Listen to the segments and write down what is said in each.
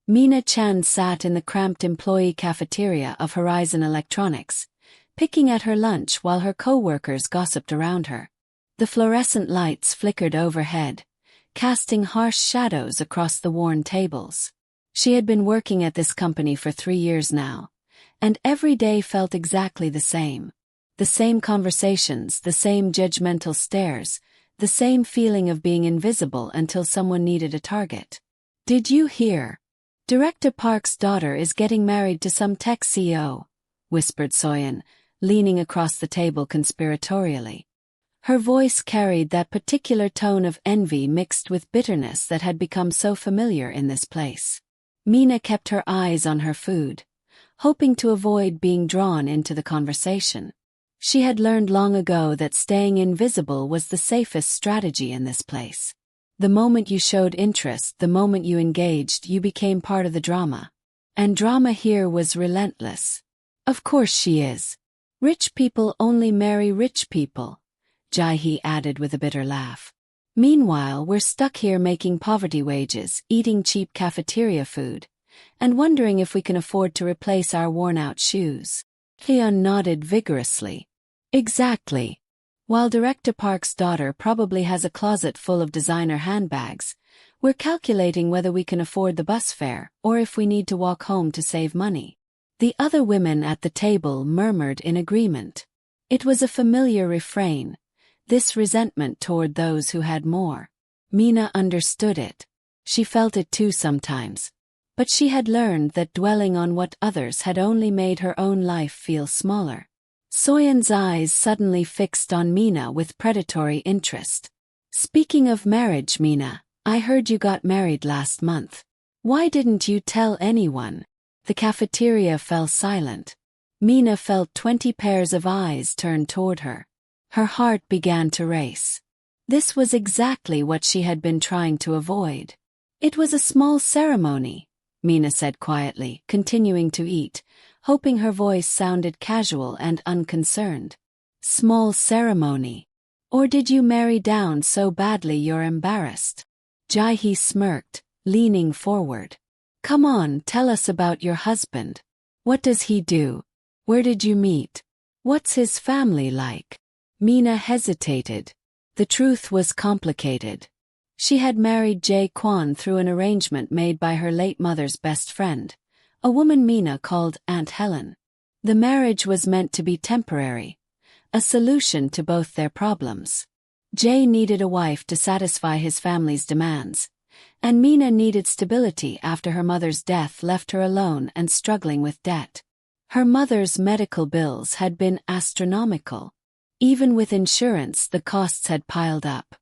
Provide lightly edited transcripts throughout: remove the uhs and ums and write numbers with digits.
Mina Chen sat in the cramped employee cafeteria of Horizon Electronics, picking at her lunch while her coworkers gossiped around her. The fluorescent lights flickered overhead, casting harsh shadows across the worn tables. She had been working at this company for 3 years now, and every day felt exactly the same. The same conversations, the same judgmental stares, the same feeling of being invisible until someone needed a target. "Did you hear? Director Park's daughter is getting married to some tech CEO," whispered Soyeon, leaning across the table conspiratorially. Her voice carried that particular tone of envy mixed with bitterness that had become so familiar in this place. Mina kept her eyes on her food, hoping to avoid being drawn into the conversation. She had learned long ago that staying invisible was the safest strategy in this place. The moment you showed interest, the moment you engaged, you became part of the drama. And drama here was relentless. "Of course she is. Rich people only marry rich people," Jae added with a bitter laugh. "Meanwhile, we're stuck here making poverty wages, eating cheap cafeteria food, and wondering if we can afford to replace our worn-out shoes." Hyun nodded vigorously. "Exactly. While Director Park's daughter probably has a closet full of designer handbags, we're calculating whether we can afford the bus fare or if we need to walk home to save money." The other women at the table murmured in agreement. It was a familiar refrain, this resentment toward those who had more. Mina understood it. She felt it too sometimes. But she had learned that dwelling on what others had only made her own life feel smaller. Soyeon's eyes suddenly fixed on Mina with predatory interest. "Speaking of marriage, Mina, I heard you got married last month. Why didn't you tell anyone?" The cafeteria fell silent. Mina felt 20 pairs of eyes turn toward her. Her heart began to race. This was exactly what she had been trying to avoid. "It was a small ceremony," Mina said quietly, continuing to eat, hoping her voice sounded casual and unconcerned. "Small ceremony? Or did you marry down so badly you're embarrassed?" Jae smirked, leaning forward. "Come on, tell us about your husband. What does he do? Where did you meet? What's his family like?" Mina hesitated. The truth was complicated. She had married Jae Kwon through an arrangement made by her late mother's best friend, a woman Mina called Aunt Helen. The marriage was meant to be temporary, a solution to both their problems. Jae needed a wife to satisfy his family's demands, and Mina needed stability after her mother's death left her alone and struggling with debt. Her mother's medical bills had been astronomical. Even with insurance, the costs had piled up.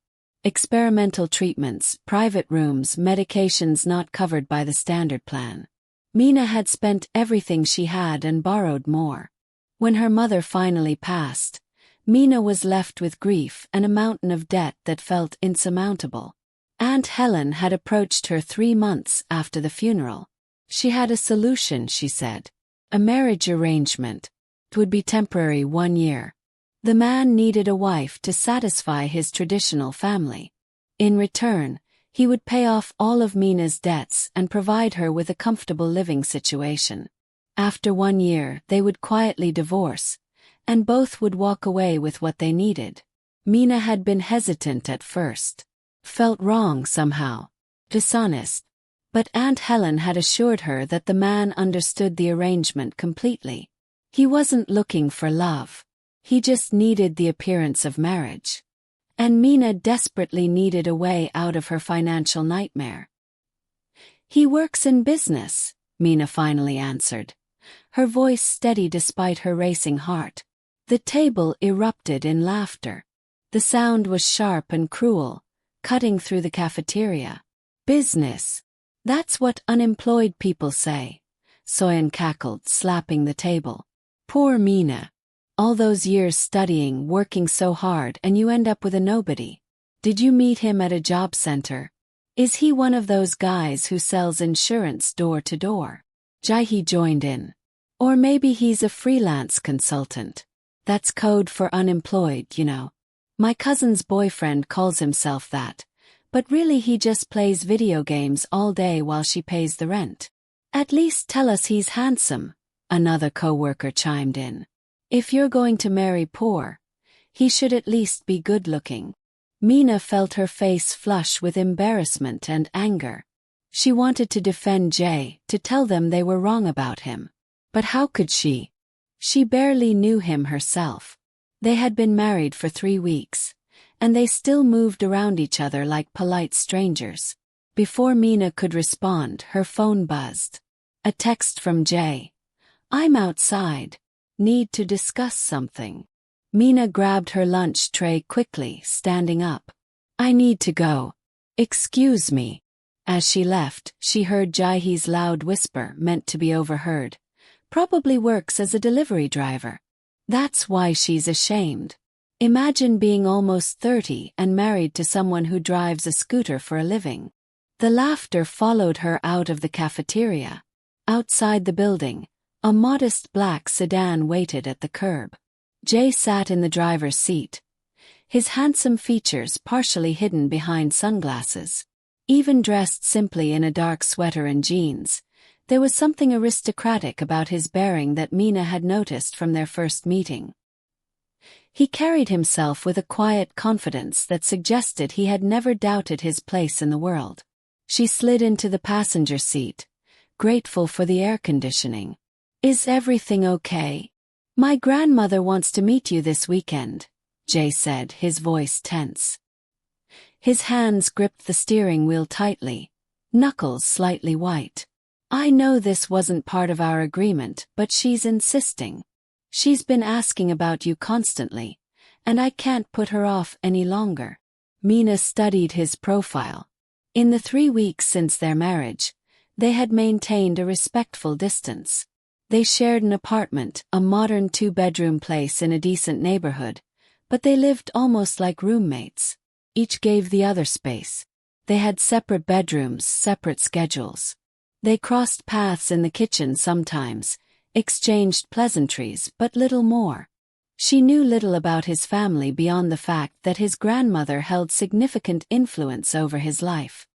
Experimental treatments, private rooms, medications not covered by the standard plan. Mina had spent everything she had and borrowed more. When her mother finally passed, Mina was left with grief and a mountain of debt that felt insurmountable. Aunt Helen had approached her 3 months after the funeral. She had a solution, she said. A marriage arrangement. It would be temporary, 1 year. The man needed a wife to satisfy his traditional family. In return, he would pay off all of Mina's debts and provide her with a comfortable living situation. After 1 year, they would quietly divorce, and both would walk away with what they needed. Mina had been hesitant at first. Felt wrong somehow. Dishonest. But Aunt Helen had assured her that the man understood the arrangement completely. He wasn't looking for love. He just needed the appearance of marriage. And Mina desperately needed a way out of her financial nightmare. "He works in business," Mina finally answered, her voice steady despite her racing heart. The table erupted in laughter. The sound was sharp and cruel, cutting through the cafeteria. "Business. That's what unemployed people say," Soyeon cackled, slapping the table. "Poor Mina. All those years studying, working so hard, and you end up with a nobody. Did you meet him at a job center? Is he one of those guys who sells insurance door to door?" Jae joined in. "Or maybe he's a freelance consultant. That's code for unemployed, you know. My cousin's boyfriend calls himself that, but really he just plays video games all day while she pays the rent." At least tell us he's handsome, another coworker chimed in. If you're going to marry poor, he should at least be good-looking. Mina felt her face flush with embarrassment and anger. She wanted to defend Jae, to tell them they were wrong about him. But how could she? She barely knew him herself. They had been married for 3 weeks, and they still moved around each other like polite strangers. Before Mina could respond, her phone buzzed. A text from Jae. I'm outside. Need to discuss something. Mina grabbed her lunch tray quickly, standing up. I need to go. Excuse me. As she left, she heard Jaehee's loud whisper, meant to be overheard. Probably works as a delivery driver. That's why she's ashamed. Imagine being almost 30 and married to someone who drives a scooter for a living. The laughter followed her out of the cafeteria. Outside the building, a modest black sedan waited at the curb. Jae sat in the driver's seat, his handsome features partially hidden behind sunglasses. Even dressed simply in a dark sweater and jeans, there was something aristocratic about his bearing that Mina had noticed from their first meeting. He carried himself with a quiet confidence that suggested he had never doubted his place in the world. She slid into the passenger seat, grateful for the air conditioning. Is everything okay? My grandmother wants to meet you this weekend, Jae said, his voice tense. His hands gripped the steering wheel tightly, knuckles slightly white. I know this wasn't part of our agreement, but she's insisting. She's been asking about you constantly, and I can't put her off any longer. Mina studied his profile. In the 3 weeks since their marriage, they had maintained a respectful distance. They shared an apartment, a modern 2-bedroom place in a decent neighborhood, but they lived almost like roommates. Each gave the other space. They had separate bedrooms, separate schedules. They crossed paths in the kitchen sometimes, exchanged pleasantries, but little more. She knew little about his family beyond the fact that his grandmother held significant influence over his life.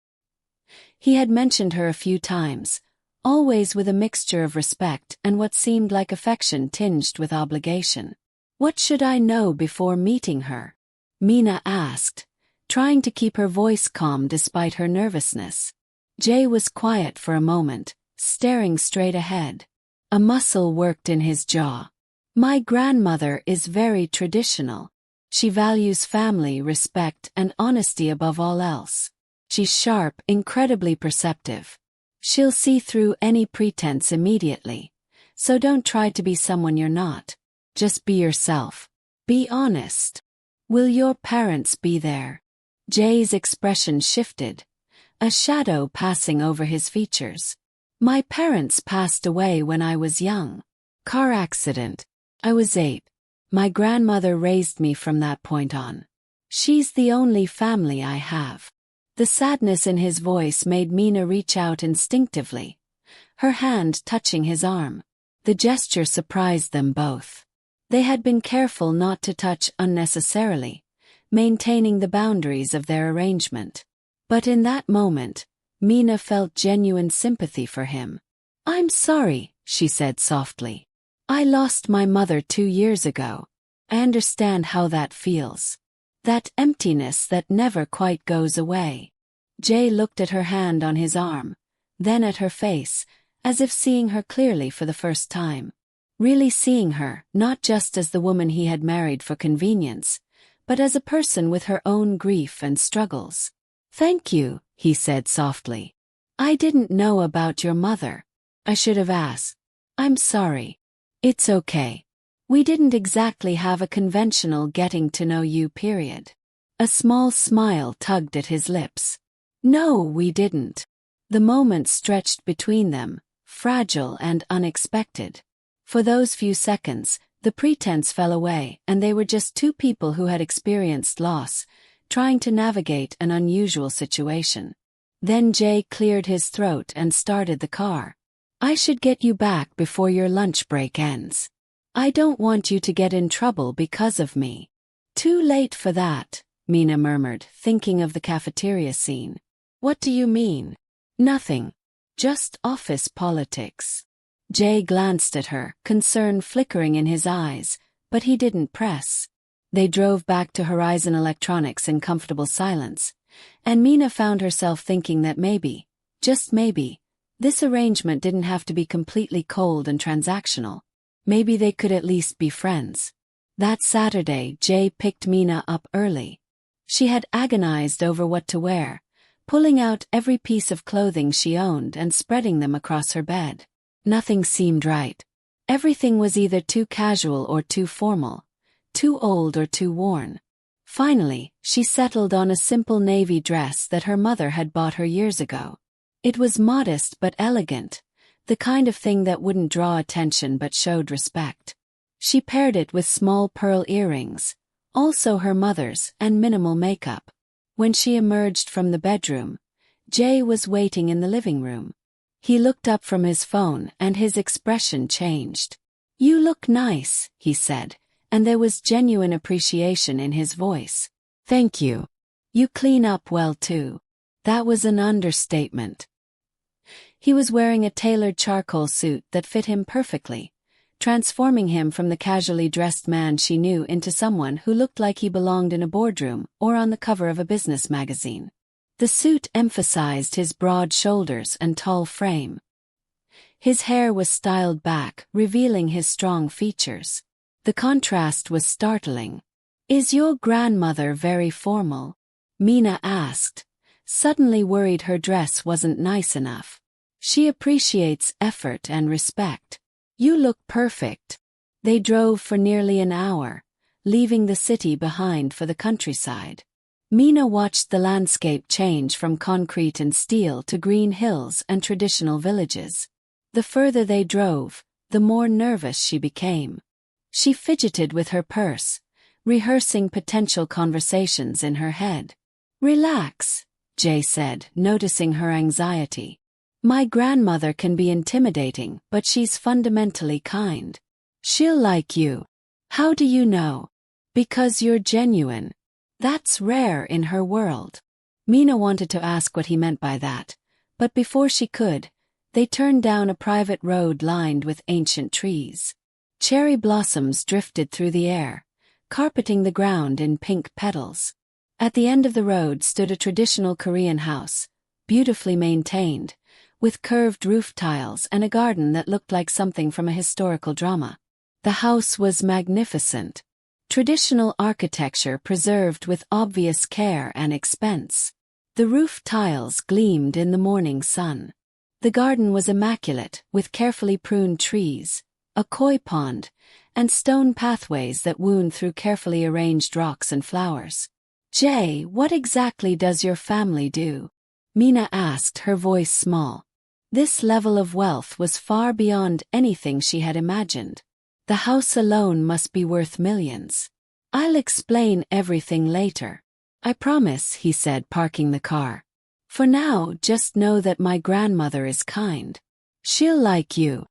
He had mentioned her a few times, always with a mixture of respect and what seemed like affection tinged with obligation. What should I know before meeting her? Mina asked, trying to keep her voice calm despite her nervousness. Jae was quiet for a moment, staring straight ahead. A muscle worked in his jaw. My grandmother is very traditional. She values family, respect, and honesty above all else. She's sharp, incredibly perceptive. She'll see through any pretense immediately. So don't try to be someone you're not. Just be yourself. Be honest. Will your parents be there? Jae's expression shifted, a shadow passing over his features. My parents passed away when I was young. Car accident. I was 8. My grandmother raised me from that point on. She's the only family I have. The sadness in his voice made Mina reach out instinctively, her hand touching his arm. The gesture surprised them both. They had been careful not to touch unnecessarily, maintaining the boundaries of their arrangement. But in that moment, Mina felt genuine sympathy for him. I'm sorry, she said softly. I lost my mother 2 years ago. I understand how that feels. That emptiness that never quite goes away. Jae looked at her hand on his arm, then at her face, as if seeing her clearly for the first time. Really seeing her, not just as the woman he had married for convenience, but as a person with her own grief and struggles. Thank you, he said softly. I didn't know about your mother. I should have asked. I'm sorry. It's okay. We didn't exactly have a conventional getting to know you period. A small smile tugged at his lips. No, we didn't. The moment stretched between them, fragile and unexpected. For those few seconds, the pretense fell away and they were just two people who had experienced loss, trying to navigate an unusual situation. Then Jae cleared his throat and started the car. I should get you back before your lunch break ends. I don't want you to get in trouble because of me. Too late for that, Mina murmured, thinking of the cafeteria scene. What do you mean? Nothing. Just office politics. Jae glanced at her, concern flickering in his eyes, but he didn't press. They drove back to Horizon Electronics in comfortable silence, and Mina found herself thinking that maybe, just maybe, this arrangement didn't have to be completely cold and transactional. Maybe they could at least be friends. That Saturday, Jae picked Mina up early. She had agonized over what to wear, pulling out every piece of clothing she owned and spreading them across her bed. Nothing seemed right. Everything was either too casual or too formal, too old or too worn. Finally, she settled on a simple navy dress that her mother had bought her years ago. It was modest but elegant, the kind of thing that wouldn't draw attention but showed respect. She paired it with small pearl earrings, also her mother's, and minimal makeup. When she emerged from the bedroom, Jae was waiting in the living room. He looked up from his phone and his expression changed. "You look nice," he said, and there was genuine appreciation in his voice. "Thank you. You clean up well too." That was an understatement. He was wearing a tailored charcoal suit that fit him perfectly, transforming him from the casually dressed man she knew into someone who looked like he belonged in a boardroom or on the cover of a business magazine. The suit emphasized his broad shoulders and tall frame. His hair was styled back, revealing his strong features. The contrast was startling. "Is your grandmother very formal?" Mina asked, suddenly worried her dress wasn't nice enough. "She appreciates effort and respect. You look perfect." They drove for nearly an hour, leaving the city behind for the countryside. Mina watched the landscape change from concrete and steel to green hills and traditional villages. The further they drove, the more nervous she became. She fidgeted with her purse, rehearsing potential conversations in her head. "Relax," Jae said, noticing her anxiety. "My grandmother can be intimidating, but she's fundamentally kind. She'll like you." "How do you know?" "Because you're genuine. That's rare in her world." Mina wanted to ask what he meant by that, but before she could, they turned down a private road lined with ancient trees. Cherry blossoms drifted through the air, carpeting the ground in pink petals. At the end of the road stood a traditional Korean house, beautifully maintained, with curved roof tiles and a garden that looked like something from a historical drama. The house was magnificent. Traditional architecture preserved with obvious care and expense. The roof tiles gleamed in the morning sun. The garden was immaculate, with carefully pruned trees, a koi pond, and stone pathways that wound through carefully arranged rocks and flowers. "Jae, what exactly does your family do?" Mina asked, her voice small. This level of wealth was far beyond anything she had imagined. The house alone must be worth millions. "I'll explain everything later. I promise," he said, parking the car. "For now, just know that my grandmother is kind. She'll like you."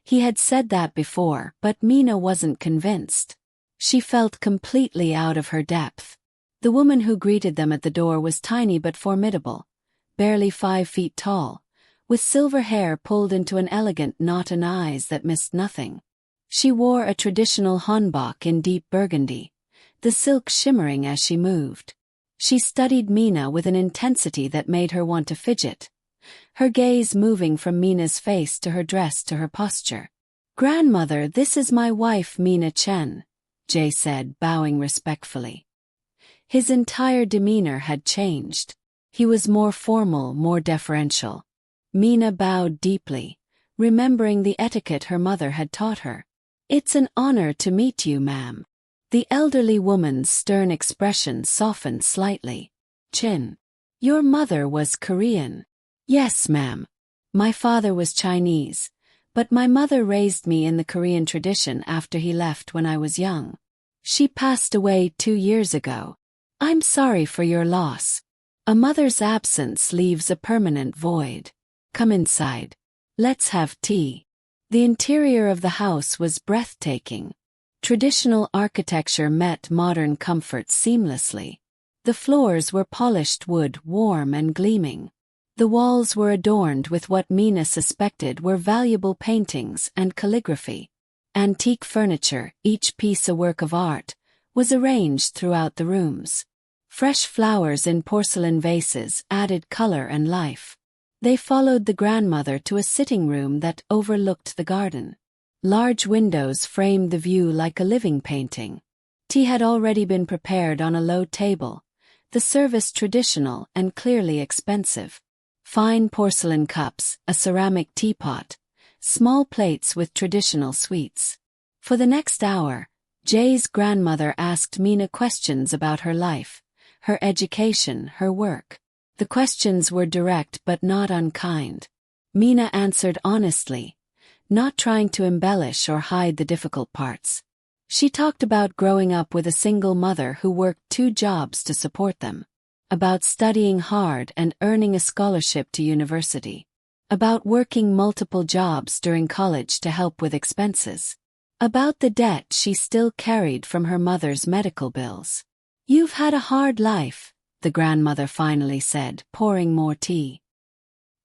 He had said that before, but Mina wasn't convinced. She felt completely out of her depth. The woman who greeted them at the door was tiny but formidable, barely 5 feet tall, with silver hair pulled into an elegant knot and eyes that missed nothing. She wore a traditional hanbok in deep burgundy, the silk shimmering as she moved. She studied Mina with an intensity that made her want to fidget, her gaze moving from Mina's face to her dress to her posture. "Grandmother, this is my wife Mina Chen," Jae said, bowing respectfully. His entire demeanor had changed. He was more formal, more deferential. Mina bowed deeply, remembering the etiquette her mother had taught her. "It's an honor to meet you, ma'am." The elderly woman's stern expression softened slightly. "Chin. Your mother was Korean." "Yes, ma'am. My father was Chinese, but my mother raised me in the Korean tradition after he left when I was young. She passed away 2 years ago. I'm sorry for your loss. A mother's absence leaves a permanent void. Come inside. Let's have tea." The interior of the house was breathtaking. Traditional architecture met modern comfort seamlessly. The floors were polished wood, warm and gleaming. The walls were adorned with what Mina suspected were valuable paintings and calligraphy. Antique furniture, each piece a work of art, was arranged throughout the rooms. Fresh flowers in porcelain vases added color and life. They followed the grandmother to a sitting room that overlooked the garden. Large windows framed the view like a living painting. Tea had already been prepared on a low table, the service traditional and clearly expensive. Fine porcelain cups, a ceramic teapot, small plates with traditional sweets. For the next hour, Jae's grandmother asked Mina questions about her life, her education, her work. The questions were direct but not unkind. Mina answered honestly, not trying to embellish or hide the difficult parts. She talked about growing up with a single mother who worked 2 jobs to support them, about studying hard and earning a scholarship to university, about working multiple jobs during college to help with expenses, about the debt she still carried from her mother's medical bills. "You've had a hard life," the grandmother finally said, pouring more tea.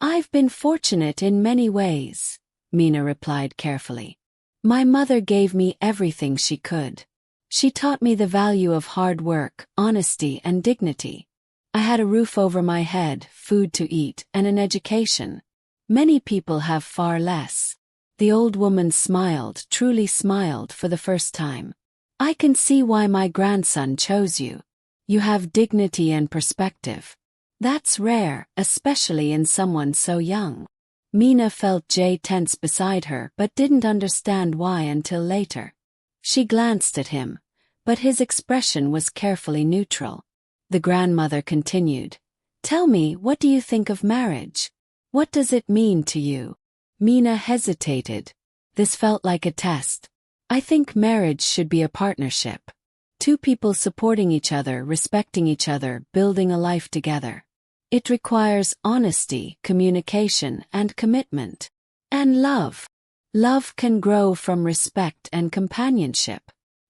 "I've been fortunate in many ways," Mina replied carefully. "My mother gave me everything she could. She taught me the value of hard work, honesty, and dignity. I had a roof over my head, food to eat, and an education. Many people have far less." The old woman smiled, truly smiled for the first time. "I can see why my grandson chose you. You have dignity and perspective. That's rare, especially in someone so young." Mina felt Jae tense beside her but didn't understand why until later. She glanced at him, but his expression was carefully neutral. The grandmother continued, "Tell me, what do you think of marriage? What does it mean to you?" Mina hesitated. This felt like a test. "I think marriage should be a partnership. 2 people supporting each other, respecting each other, building a life together. It requires honesty, communication, and commitment. And love. Love can grow from respect and companionship.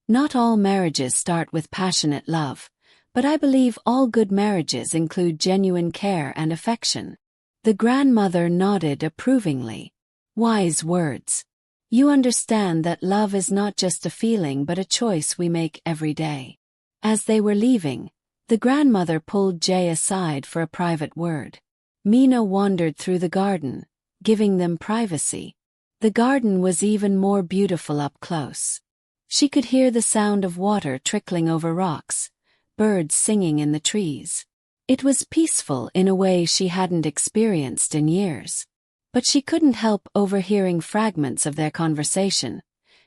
Not all marriages start with passionate love, but I believe all good marriages include genuine care and affection." The grandmother nodded approvingly. "Wise words. You understand that love is not just a feeling but a choice we make every day." As they were leaving, the grandmother pulled Jae aside for a private word. Mina wandered through the garden, giving them privacy. The garden was even more beautiful up close. She could hear the sound of water trickling over rocks, birds singing in the trees. It was peaceful in a way she hadn't experienced in years. But she couldn't help overhearing fragments of their conversation,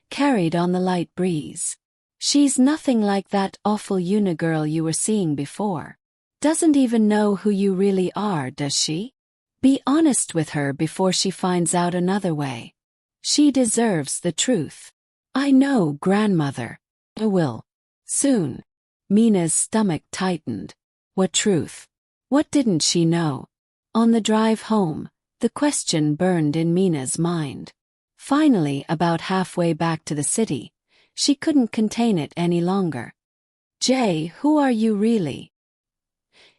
carried on the light breeze. "She's nothing like that awful girl you were seeing before. Doesn't even know who you really are, does she? Be honest with her before she finds out another way. She deserves the truth." "I know, grandmother. I will. Soon." Mina's stomach tightened. What truth? What didn't she know? On the drive home, the question burned in Mina's mind. Finally, about halfway back to the city, she couldn't contain it any longer. "Jae, who are you really?"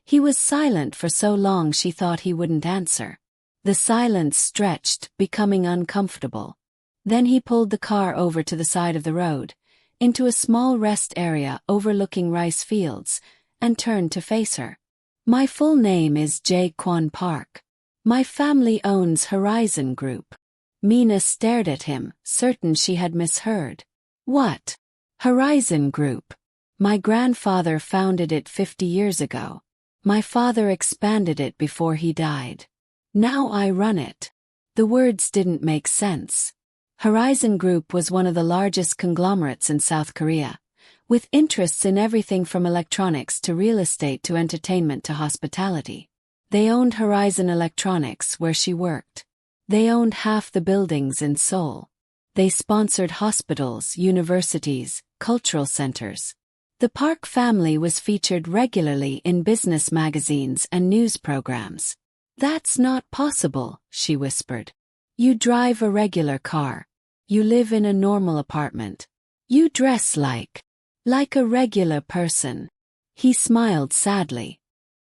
He was silent for so long she thought he wouldn't answer. The silence stretched, becoming uncomfortable. Then he pulled the car over to the side of the road, into a small rest area overlooking rice fields, and turned to face her. "My full name is Jae Kwon Park. My family owns Horizon Group." Mina stared at him, certain she had misheard. "What? Horizon Group? My grandfather founded it 50 years ago. My father expanded it before he died. Now I run it." The words didn't make sense. Horizon Group was one of the largest conglomerates in South Korea, with interests in everything from electronics to real estate to entertainment to hospitality. They owned Horizon Electronics, where she worked. They owned half the buildings in Seoul. They sponsored hospitals, universities, cultural centers. The Park family was featured regularly in business magazines and news programs. "That's not possible," she whispered. "You drive a regular car. You live in a normal apartment. You dress like a regular person." He smiled sadly.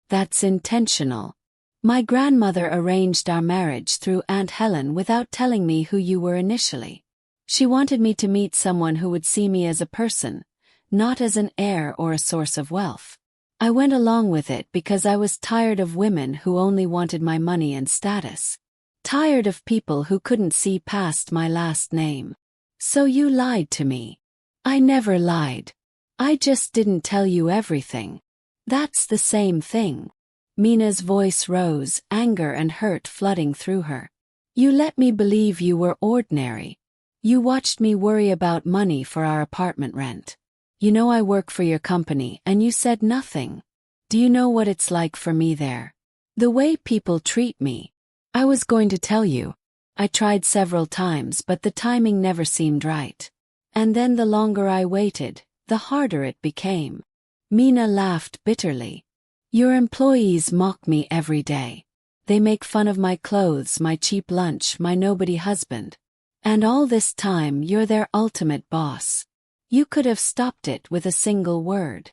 "That's intentional. My grandmother arranged our marriage through Aunt Helen without telling me who you were initially. She wanted me to meet someone who would see me as a person, not as an heir or a source of wealth. I went along with it because I was tired of women who only wanted my money and status. Tired of people who couldn't see past my last name. So you lied to me. I never lied. I just didn't tell you everything. That's the same thing. Mina's voice rose, anger and hurt flooding through her. You let me believe you were ordinary. You watched me worry about money for our apartment rent. You know I work for your company and you said nothing. Do you know what it's like for me there? The way people treat me. I was going to tell you. I tried several times but the timing never seemed right. And then the longer I waited, the harder it became. Mina laughed bitterly. Your employees mock me every day. They make fun of my clothes, my cheap lunch, my nobody husband. And all this time you're their ultimate boss. You could have stopped it with a single word.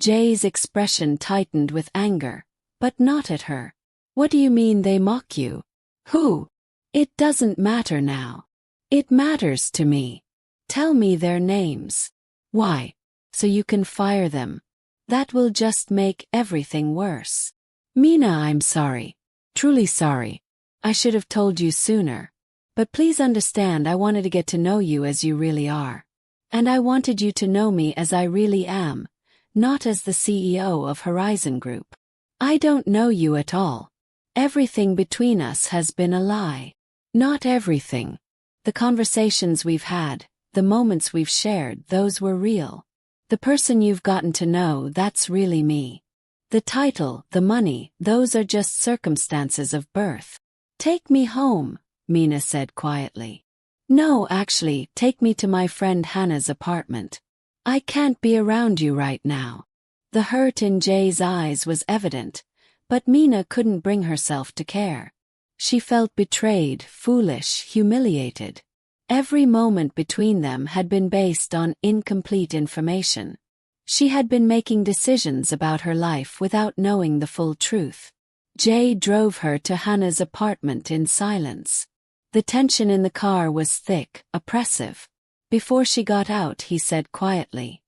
Jae's expression tightened with anger, but not at her. What do you mean they mock you? Who? It doesn't matter now. It matters to me. Tell me their names. Why? So you can fire them. That will just make everything worse. Mina, I'm sorry. Truly sorry. I should have told you sooner. But please understand I wanted to get to know you as you really are. And I wanted you to know me as I really am, not as the CEO of Horizon Group. I don't know you at all. Everything between us has been a lie. Not everything. The conversations we've had, the moments we've shared, those were real. The person you've gotten to know, that's really me. The title, the money, those are just circumstances of birth. Take me home, Mina said quietly. No, actually, take me to my friend Hannah's apartment. I can't be around you right now. The hurt in Jae's eyes was evident, but Mina couldn't bring herself to care. She felt betrayed, foolish, humiliated. Every moment between them had been based on incomplete information. She had been making decisions about her life without knowing the full truth. Jae drove her to Hannah's apartment in silence. The tension in the car was thick, oppressive. Before she got out, he said quietly,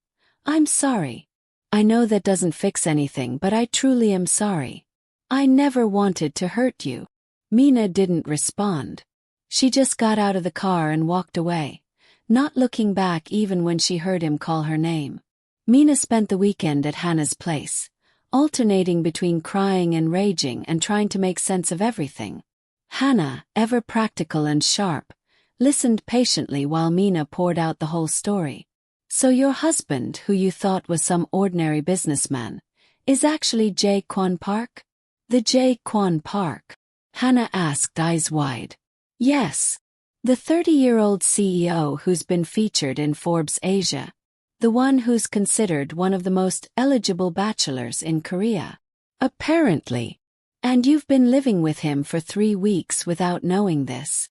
I'm sorry. I know that doesn't fix anything, but I truly am sorry. I never wanted to hurt you. Mina didn't respond. She just got out of the car and walked away, not looking back even when she heard him call her name. Mina spent the weekend at Hannah's place, alternating between crying and raging and trying to make sense of everything. Hannah, ever practical and sharp, listened patiently while Mina poured out the whole story. So your husband, who you thought was some ordinary businessman, is actually Jae Kwon Park? The Jae Kwon Park? Hannah asked, eyes wide. Yes. The 30-year-old CEO who's been featured in Forbes Asia. The one who's considered one of the most eligible bachelors in Korea. Apparently. And you've been living with him for 3 weeks without knowing this.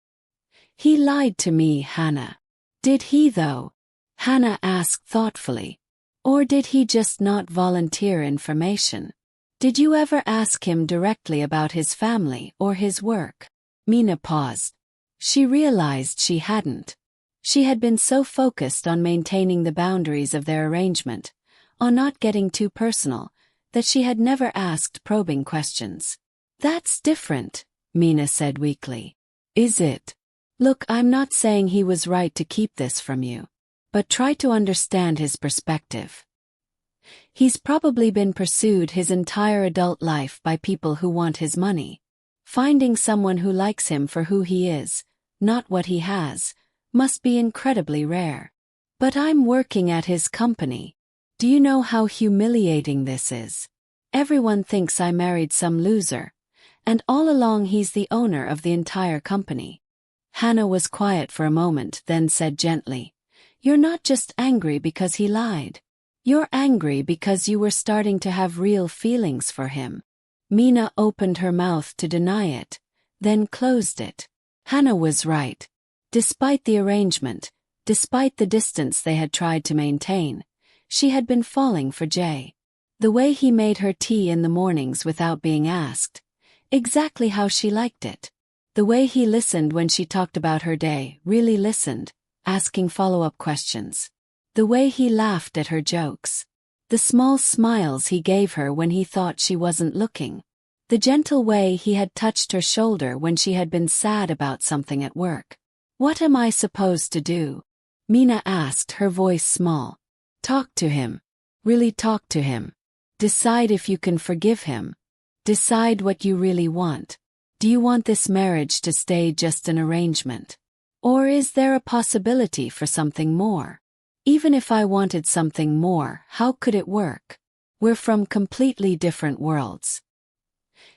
He lied to me, Hannah. Did he though? Hannah asked thoughtfully. Or did he just not volunteer information? Did you ever ask him directly about his family or his work? Mina paused. She realized she hadn't. She had been so focused on maintaining the boundaries of their arrangement, on not getting too personal, that she had never asked probing questions. That's different, Mina said weakly. Is it? Look, I'm not saying he was right to keep this from you. But try to understand his perspective. He's probably been pursued his entire adult life by people who want his money. Finding someone who likes him for who he is, not what he has, must be incredibly rare. But I'm working at his company. Do you know how humiliating this is? Everyone thinks I married some loser, and all along he's the owner of the entire company. Hannah was quiet for a moment, then said gently, You're not just angry because he lied. You're angry because you were starting to have real feelings for him. Mina opened her mouth to deny it, then closed it. Hannah was right. Despite the arrangement, despite the distance they had tried to maintain, she had been falling for Jae. The way he made her tea in the mornings without being asked, Exactly how she liked it. The way he listened when she talked about her day, really listened, asking follow-up questions. The way he laughed at her jokes. The small smiles he gave her when he thought she wasn't looking. The gentle way he had touched her shoulder when she had been sad about something at work. "What am I supposed to do?" Mina asked, her voice small. "Talk to him. Really talk to him. Decide if you can forgive him. Decide what you really want. Do you want this marriage to stay just an arrangement? Or is there a possibility for something more? Even if I wanted something more, how could it work? We're from completely different worlds.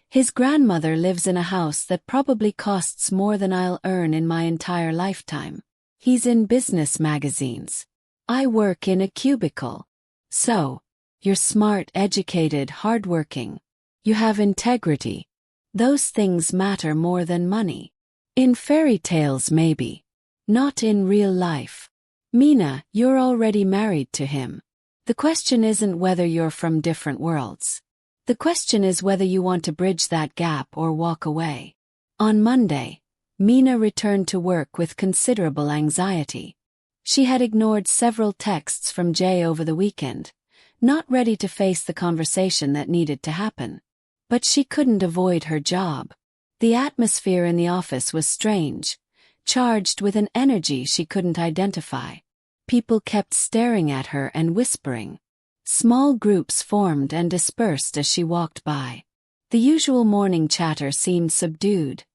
His grandmother lives in a house that probably costs more than I'll earn in my entire lifetime. He's in business magazines. I work in a cubicle. So, you're smart, educated, hardworking. You have integrity. Those things matter more than money. In fairy tales maybe. Not in real life. Mina, you're already married to him. The question isn't whether you're from different worlds. The question is whether you want to bridge that gap or walk away." On Monday, Mina returned to work with considerable anxiety. She had ignored several texts from Jae over the weekend, not ready to face the conversation that needed to happen. But she couldn't avoid her job. The atmosphere in the office was strange, charged with an energy she couldn't identify. People kept staring at her and whispering. Small groups formed and dispersed as she walked by. The usual morning chatter seemed subdued,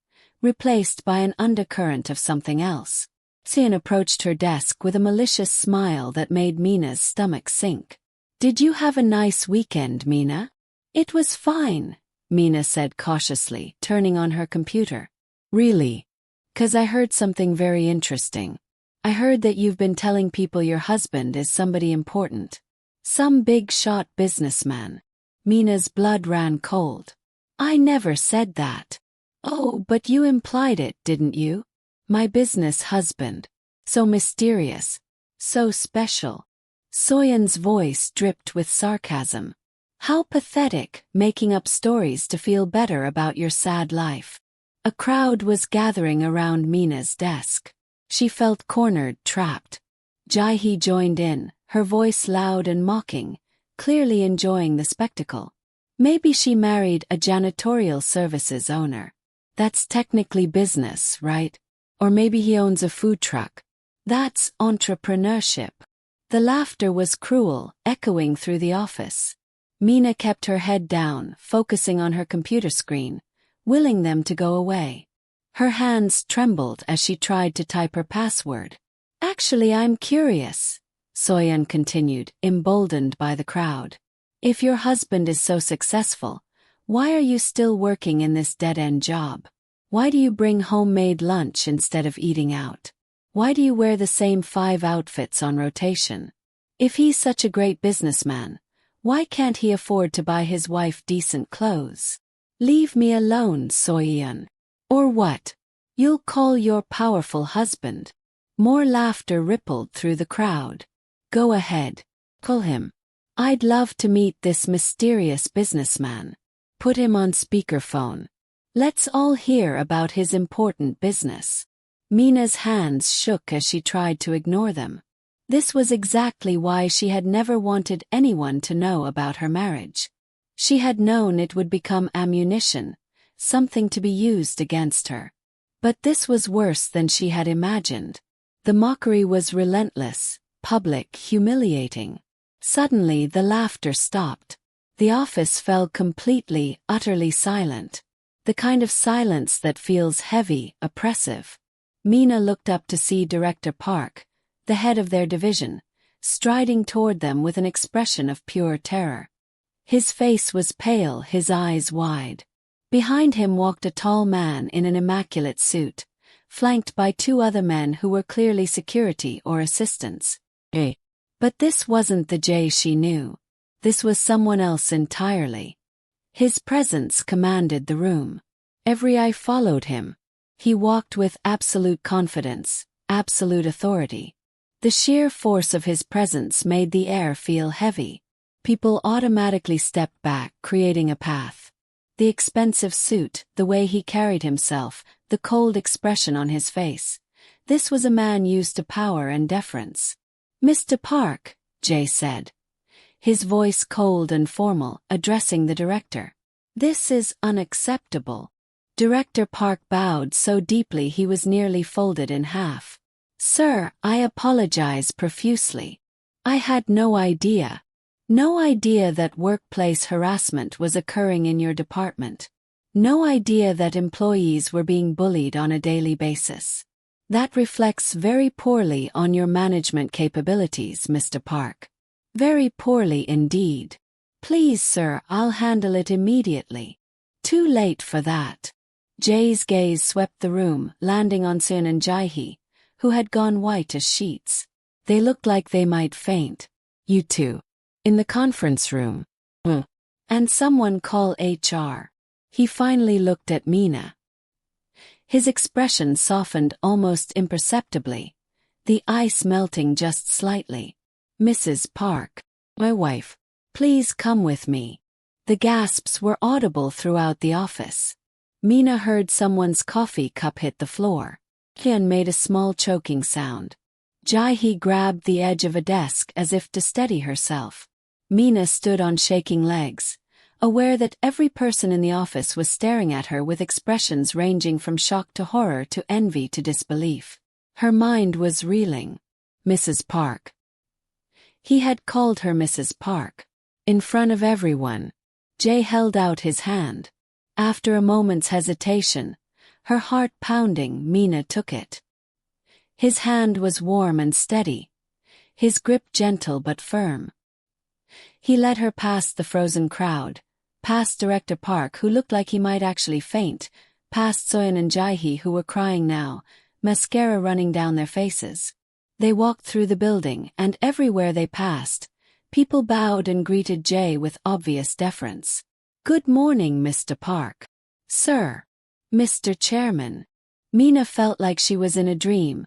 replaced by an undercurrent of something else. Sean approached her desk with a malicious smile that made Mina's stomach sink. "Did you have a nice weekend, Mina?" "It was fine," Mina said cautiously, turning on her computer. "Really? 'Cause I heard something very interesting. I heard that you've been telling people your husband is somebody important. Some big-shot businessman." Mina's blood ran cold. "I never said that." "Oh, but you implied it, didn't you? My business husband. So mysterious. So special." Soyeon's voice dripped with sarcasm. "How pathetic, making up stories to feel better about your sad life." A crowd was gathering around Mina's desk. She felt cornered, trapped. Jae joined in, her voice loud and mocking, clearly enjoying the spectacle. "Maybe she married a janitorial services owner. That's technically business, right? Or maybe he owns a food truck. That's entrepreneurship." The laughter was cruel, echoing through the office. Mina kept her head down, focusing on her computer screen, willing them to go away. Her hands trembled as she tried to type her password. "Actually, I'm curious," Soyeon continued, emboldened by the crowd. "If your husband is so successful, why are you still working in this dead-end job? Why do you bring homemade lunch instead of eating out? Why do you wear the same 5 outfits on rotation? If he's such a great businessman, why can't he afford to buy his wife decent clothes? Leave me alone, Soyeon. Or what? You'll call your powerful husband?" More laughter rippled through the crowd. "Go ahead. Call him. I'd love to meet this mysterious businessman. Put him on speakerphone. Let's all hear about his important business." Mina's hands shook as she tried to ignore them. This was exactly why she had never wanted anyone to know about her marriage. She had known it would become ammunition, something to be used against her. But this was worse than she had imagined. The mockery was relentless, public, humiliating. Suddenly the laughter stopped. The office fell completely, utterly silent. The kind of silence that feels heavy, oppressive. Mina looked up to see Director Park, the head of their division, striding toward them with an expression of pure terror. His face was pale, his eyes wide. Behind him walked a tall man in an immaculate suit, flanked by 2 other men who were clearly security or assistants. But this wasn't the Jae she knew. This was someone else entirely. His presence commanded the room. Every eye followed him. He walked with absolute confidence, absolute authority. The sheer force of his presence made the air feel heavy. People automatically stepped back, creating a path. The expensive suit, the way he carried himself, the cold expression on his face. This was a man used to power and deference. "Mr. Park," Jae said, his voice cold and formal, addressing the director. "This is unacceptable." Director Park bowed so deeply he was nearly folded in half. "Sir, I apologize profusely. I had no idea. No idea that workplace harassment was occurring in your department. No idea that employees were being bullied on a daily basis. That reflects very poorly on your management capabilities, Mr. Park. Very poorly indeed. Please, sir, I'll handle it immediately." Too late for that. Jae's gaze swept the room, landing on Sun and Jae, who had gone white as sheets. They looked like they might faint. "You two. In the conference room. And someone call HR." He finally looked at Mina. His expression softened almost imperceptibly, the ice melting just slightly. "Mrs. Park, my wife, please come with me." The gasps were audible throughout the office. Mina heard someone's coffee cup hit the floor. Hyun made a small choking sound. Jae grabbed the edge of a desk as if to steady herself. Mina stood on shaking legs, aware that every person in the office was staring at her with expressions ranging from shock to horror to envy to disbelief. Her mind was reeling. Mrs. Park. He had called her Mrs. Park. In front of everyone. Jae held out his hand. After a moment's hesitation, her heart pounding, Mina took it. His hand was warm and steady, his grip gentle but firm. He led her past the frozen crowd, past Director Park, who looked like he might actually faint, past Soyeon and Jae, who were crying now, mascara running down their faces. They walked through the building, and everywhere they passed, people bowed and greeted Jae with obvious deference. "Good morning, Mr. Park." "Sir." "Mr. Chairman." Mina felt like she was in a dream,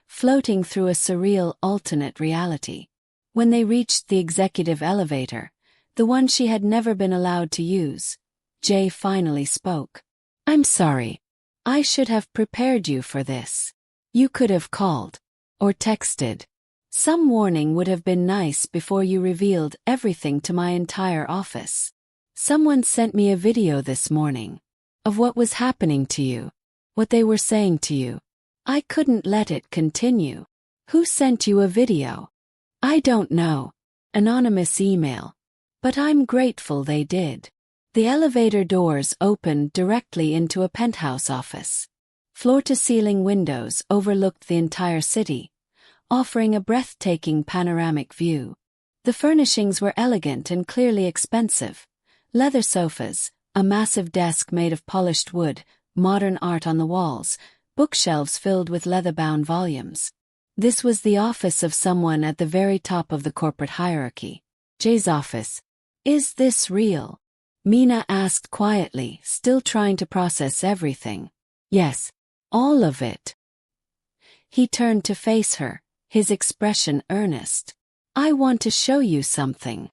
floating through a surreal alternate reality. When they reached the executive elevator, the one she had never been allowed to use, Jae finally spoke. "I'm sorry. I should have prepared you for this. You could have called. Or texted. Some warning would have been nice before you revealed everything to my entire office. Someone sent me a video this morning. Of what was happening to you. What they were saying to you. I couldn't let it continue." "Who sent you a video?" "I don't know. Anonymous email. But I'm grateful they did." The elevator doors opened directly into a penthouse office. Floor-to-ceiling windows overlooked the entire city, offering a breathtaking panoramic view. The furnishings were elegant and clearly expensive. Leather sofas, a massive desk made of polished wood, modern art on the walls, bookshelves filled with leather-bound volumes. This was the office of someone at the very top of the corporate hierarchy. Jae's office. "Is this real?" Mina asked quietly, still trying to process everything. "Yes. All of it." He turned to face her, his expression earnest. "I want to show you something."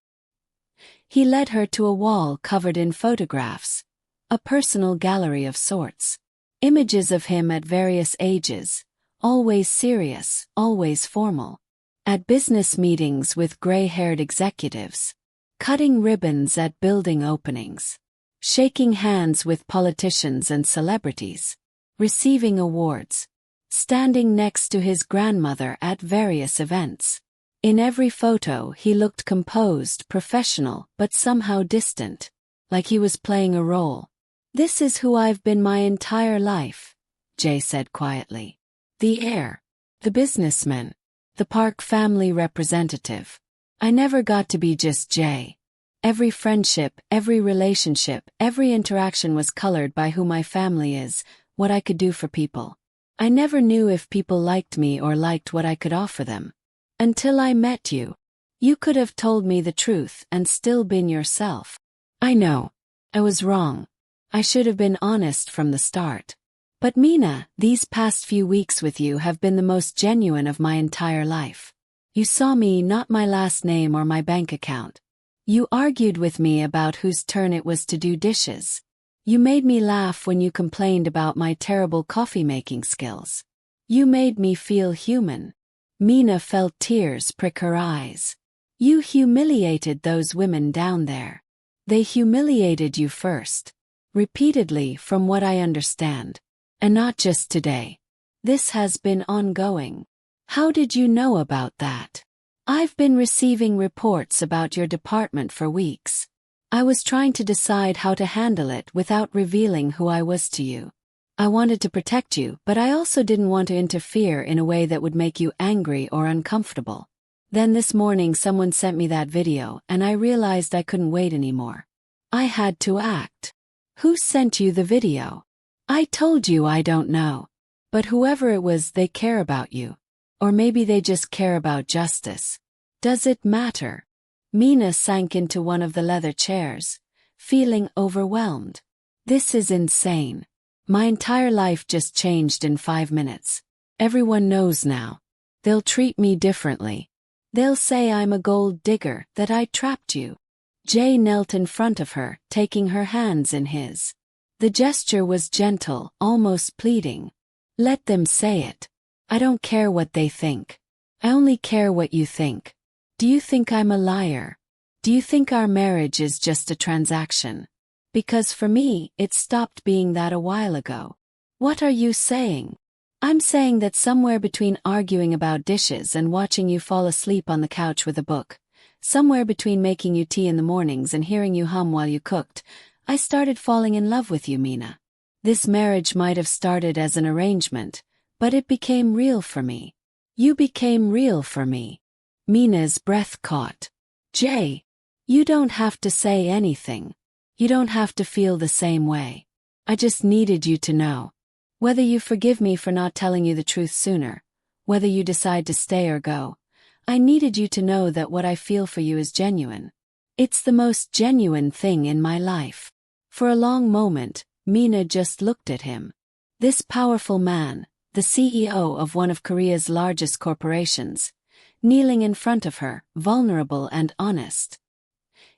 He led her to a wall covered in photographs, a personal gallery of sorts. Images of him at various ages, always serious, always formal. At business meetings with gray-haired executives. Cutting ribbons at building openings. Shaking hands with politicians and celebrities. Receiving awards. Standing next to his grandmother at various events. In every photo he looked composed, professional, but somehow distant. Like he was playing a role. "This is who I've been my entire life," Jae said quietly. The heir. The businessman. The Park family representative. I never got to be just Jae. Every friendship, every relationship, every interaction was colored by who my family is, what I could do for people. I never knew if people liked me or liked what I could offer them. Until I met you. You could have told me the truth and still been yourself. I know. I was wrong. I should have been honest from the start. But Mina, these past few weeks with you have been the most genuine of my entire life. You saw me, not my last name or my bank account. You argued with me about whose turn it was to do dishes. You made me laugh when you complained about my terrible coffee-making skills. You made me feel human. Mina felt tears prick her eyes. You humiliated those women down there. They humiliated you first. Repeatedly, from what I understand. And not just today. This has been ongoing. How did you know about that? I've been receiving reports about your department for weeks. I was trying to decide how to handle it without revealing who I was to you. I wanted to protect you, but I also didn't want to interfere in a way that would make you angry or uncomfortable. Then this morning someone sent me that video and I realized I couldn't wait anymore. I had to act. Who sent you the video? I told you I don't know. But whoever it was, they care about you. Or maybe they just care about justice. Does it matter? Mina sank into one of the leather chairs, feeling overwhelmed. This is insane. My entire life just changed in 5 minutes. Everyone knows now. They'll treat me differently. They'll say I'm a gold digger, that I trapped you. Jae knelt in front of her, taking her hands in his. The gesture was gentle, almost pleading. Let them say it. I don't care what they think. I only care what you think. Do you think I'm a liar? Do you think our marriage is just a transaction? Because for me, it stopped being that a while ago. What are you saying? I'm saying that somewhere between arguing about dishes and watching you fall asleep on the couch with a book, somewhere between making you tea in the mornings and hearing you hum while you cooked, I started falling in love with you, Mina. This marriage might have started as an arrangement, but it became real for me. You became real for me. Mina's breath caught. Jae, you don't have to say anything. You don't have to feel the same way. I just needed you to know. Whether you forgive me for not telling you the truth sooner, whether you decide to stay or go, I needed you to know that what I feel for you is genuine. It's the most genuine thing in my life. For a long moment, Mina just looked at him. This powerful man, the CEO of one of Korea's largest corporations, kneeling in front of her, vulnerable and honest.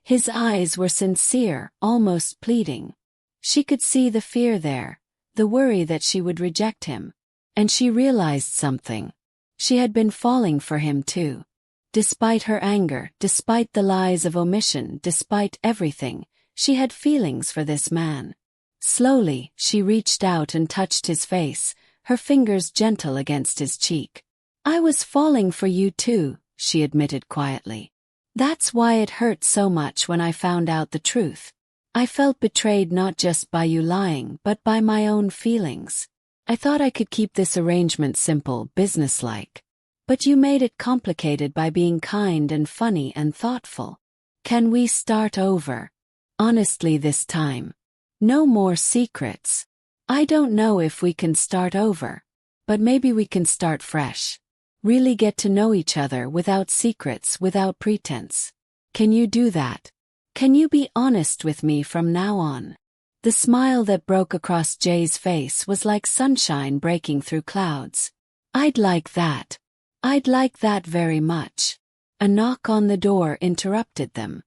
His eyes were sincere, almost pleading. She could see the fear there, the worry that she would reject him. And she realized something. She had been falling for him too. Despite her anger, despite the lies of omission, despite everything, she had feelings for this man. Slowly, she reached out and touched his face, her fingers gentle against his cheek. I was falling for you too, she admitted quietly. That's why it hurt so much when I found out the truth. I felt betrayed not just by you lying but by my own feelings. I thought I could keep this arrangement simple, businesslike. But you made it complicated by being kind and funny and thoughtful. Can we start over? Honestly this time. No more secrets. I don't know if we can start over. But maybe we can start fresh. Really get to know each other without secrets, without pretense. Can you do that? Can you be honest with me from now on? The smile that broke across Jae's face was like sunshine breaking through clouds. I'd like that. I'd like that very much. A knock on the door interrupted them.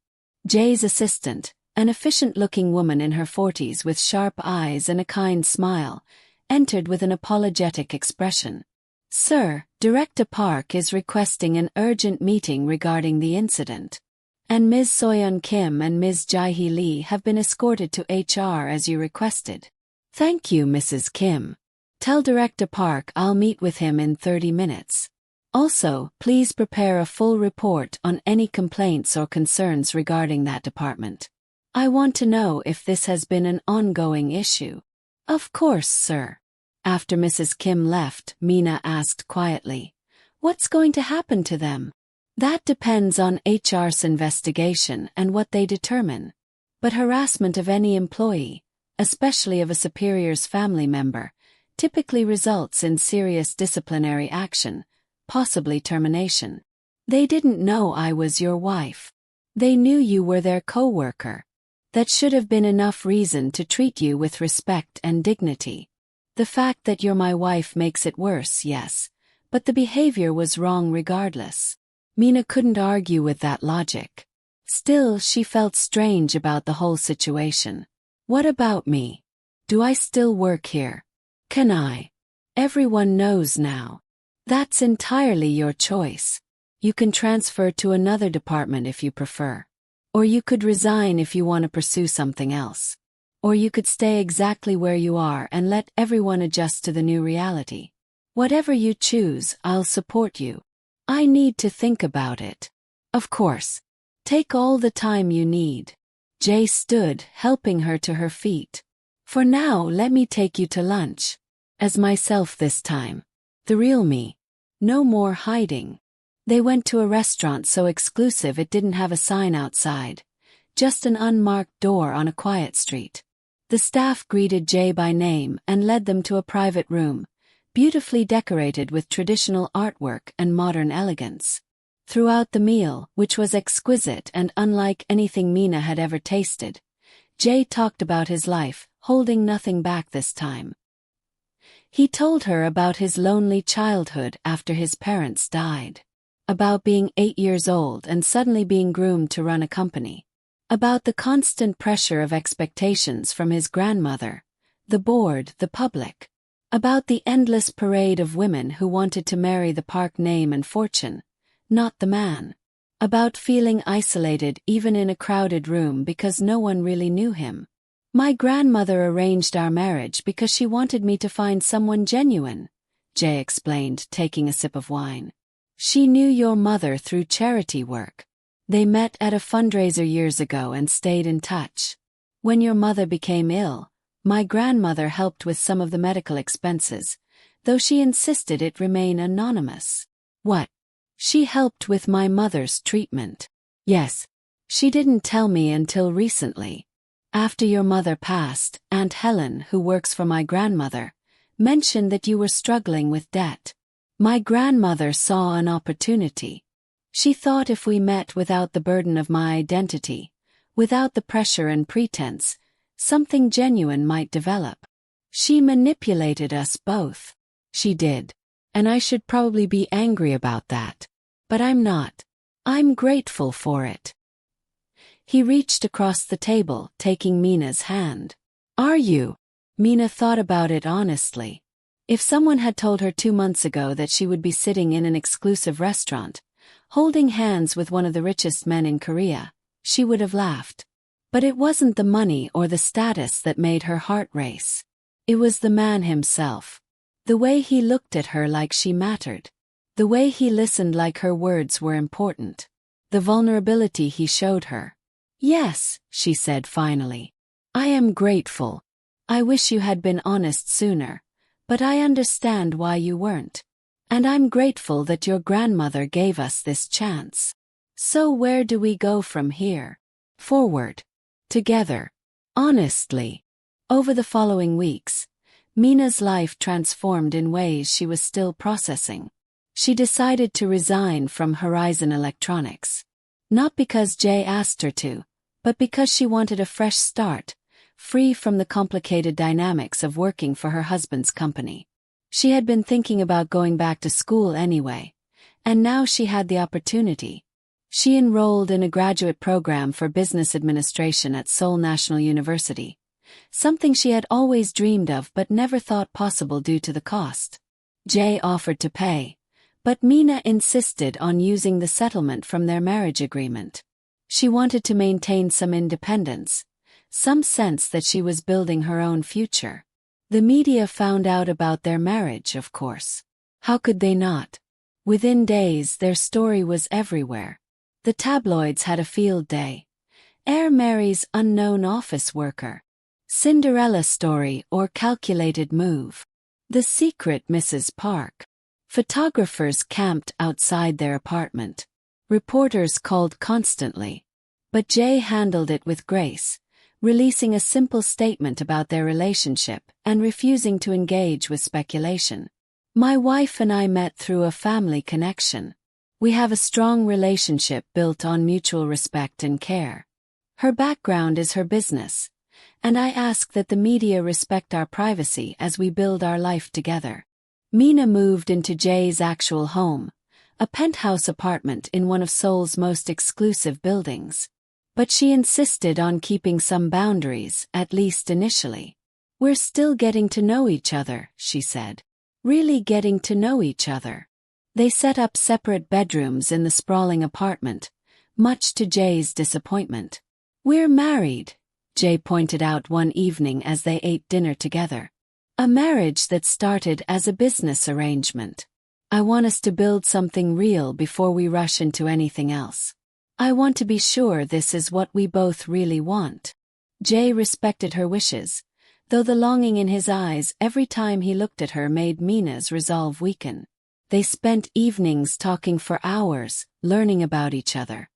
Jae's assistant, an efficient-looking woman in her 40s with sharp eyes and a kind smile, entered with an apologetic expression. Sir, Director Park is requesting an urgent meeting regarding the incident. And Ms. Soyeon Kim and Ms. Jae Lee have been escorted to HR as you requested. Thank you, Mrs. Kim. Tell Director Park I'll meet with him in 30 minutes. Also, please prepare a full report on any complaints or concerns regarding that department. I want to know if this has been an ongoing issue. Of course, sir. After Mrs. Kim left, Mina asked quietly, what's going to happen to them? That depends on HR's investigation and what they determine. But harassment of any employee, especially of a superior's family member, typically results in serious disciplinary action, possibly termination. They didn't know I was your wife. They knew you were their co-worker. That should have been enough reason to treat you with respect and dignity. The fact that you're my wife makes it worse, yes, but the behavior was wrong regardless. Mina couldn't argue with that logic. Still, she felt strange about the whole situation. What about me? Do I still work here? Can I? Everyone knows now. That's entirely your choice. You can transfer to another department if you prefer. Or you could resign if you want to pursue something else. Or you could stay exactly where you are and let everyone adjust to the new reality. Whatever you choose, I'll support you. I need to think about it. Of course. Take all the time you need. Jae stood, helping her to her feet. For now, let me take you to lunch. As myself this time. The real me. No more hiding. They went to a restaurant so exclusive it didn't have a sign outside. Just an unmarked door on a quiet street. The staff greeted Jae by name and led them to a private room, beautifully decorated with traditional artwork and modern elegance. Throughout the meal, which was exquisite and unlike anything Mina had ever tasted, Jae talked about his life, holding nothing back this time. He told her about his lonely childhood after his parents died. About being 8 years old and suddenly being groomed to run a company. About the constant pressure of expectations from his grandmother, the board, the public. About the endless parade of women who wanted to marry the Park name and fortune, not the man. About feeling isolated even in a crowded room because no one really knew him. My grandmother arranged our marriage because she wanted me to find someone genuine, Jae explained, taking a sip of wine. She knew your mother through charity work. They met at a fundraiser years ago and stayed in touch. When your mother became ill, my grandmother helped with some of the medical expenses, though she insisted it remain anonymous. What? She helped with my mother's treatment. Yes. She didn't tell me until recently. After your mother passed, Aunt Helen, who works for my grandmother, mentioned that you were struggling with debt. My grandmother saw an opportunity. She thought if we met without the burden of my identity, without the pressure and pretense, something genuine might develop. She manipulated us both. She did. And I should probably be angry about that. But I'm not. I'm grateful for it. He reached across the table, taking Mina's hand. Are you? Mina thought about it honestly. If someone had told her 2 months ago that she would be sitting in an exclusive restaurant, holding hands with one of the richest men in Korea, she would have laughed. But it wasn't the money or the status that made her heart race. It was the man himself. The way he looked at her like she mattered. The way he listened like her words were important. The vulnerability he showed her. Yes, she said finally. I am grateful. I wish you had been honest sooner, but I understand why you weren't. And I'm grateful that your grandmother gave us this chance. So where do we go from here? Forward. Together. Honestly. Over the following weeks, Mina's life transformed in ways she was still processing. She decided to resign from Horizon Electronics. Not because Jae asked her to, but because she wanted a fresh start, free from the complicated dynamics of working for her husband's company. She had been thinking about going back to school anyway, and now she had the opportunity. She enrolled in a graduate program for business administration at Seoul National University, something she had always dreamed of but never thought possible due to the cost. Jae offered to pay, but Mina insisted on using the settlement from their marriage agreement. She wanted to maintain some independence, some sense that she was building her own future. The media found out about their marriage, of course. How could they not? Within days, their story was everywhere. The tabloids had a field day. Air marries unknown office worker. Cinderella story or calculated move. The secret Mrs. Park. Photographers camped outside their apartment. Reporters called constantly. But Jae handled it with grace, releasing a simple statement about their relationship and refusing to engage with speculation. My wife and I met through a family connection. We have a strong relationship built on mutual respect and care. Her background is her business, and I ask that the media respect our privacy as we build our life together. Mina moved into Jae's actual home, a penthouse apartment in one of Seoul's most exclusive buildings. But she insisted on keeping some boundaries, at least initially. "We're still getting to know each other," she said. "Really getting to know each other." They set up separate bedrooms in the sprawling apartment, much to Jae's disappointment. "We're married," Jae pointed out one evening as they ate dinner together. "A marriage that started as a business arrangement. I want us to build something real before we rush into anything else. I want to be sure this is what we both really want." Jae respected her wishes, though the longing in his eyes every time he looked at her made Mina's resolve weaken. They spent evenings talking for hours, learning about each other.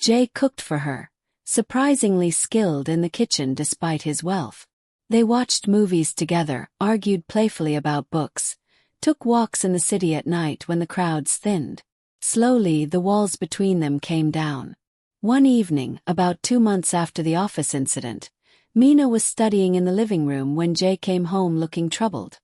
Jae cooked for her, surprisingly skilled in the kitchen despite his wealth. They watched movies together, argued playfully about books, took walks in the city at night when the crowds thinned. Slowly, the walls between them came down. One evening, about 2 months after the office incident, Mina was studying in the living room when Jae came home looking troubled.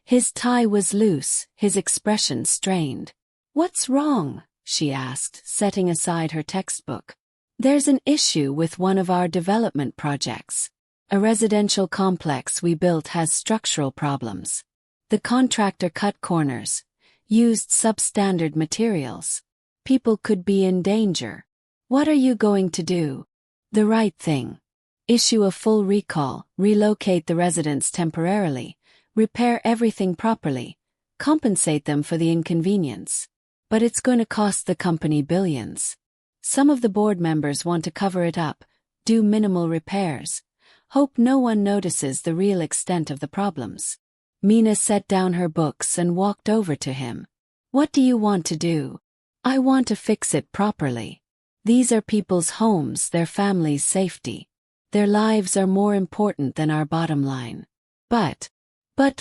His tie was loose, his expression strained. "What's wrong?" she asked, setting aside her textbook. "There's an issue with one of our development projects. A residential complex we built has structural problems. The contractor cut corners, used substandard materials. People could be in danger. What are you going to do?" "The right thing. Issue a full recall, relocate the residents temporarily, repair everything properly, compensate them for the inconvenience. But it's going to cost the company billions. Some of the board members want to cover it up, do minimal repairs, hope no one notices the real extent of the problems." Mina set down her books and walked over to him. "What do you want to do?" "I want to fix it properly. These are people's homes, their families' safety. Their lives are more important than our bottom line." But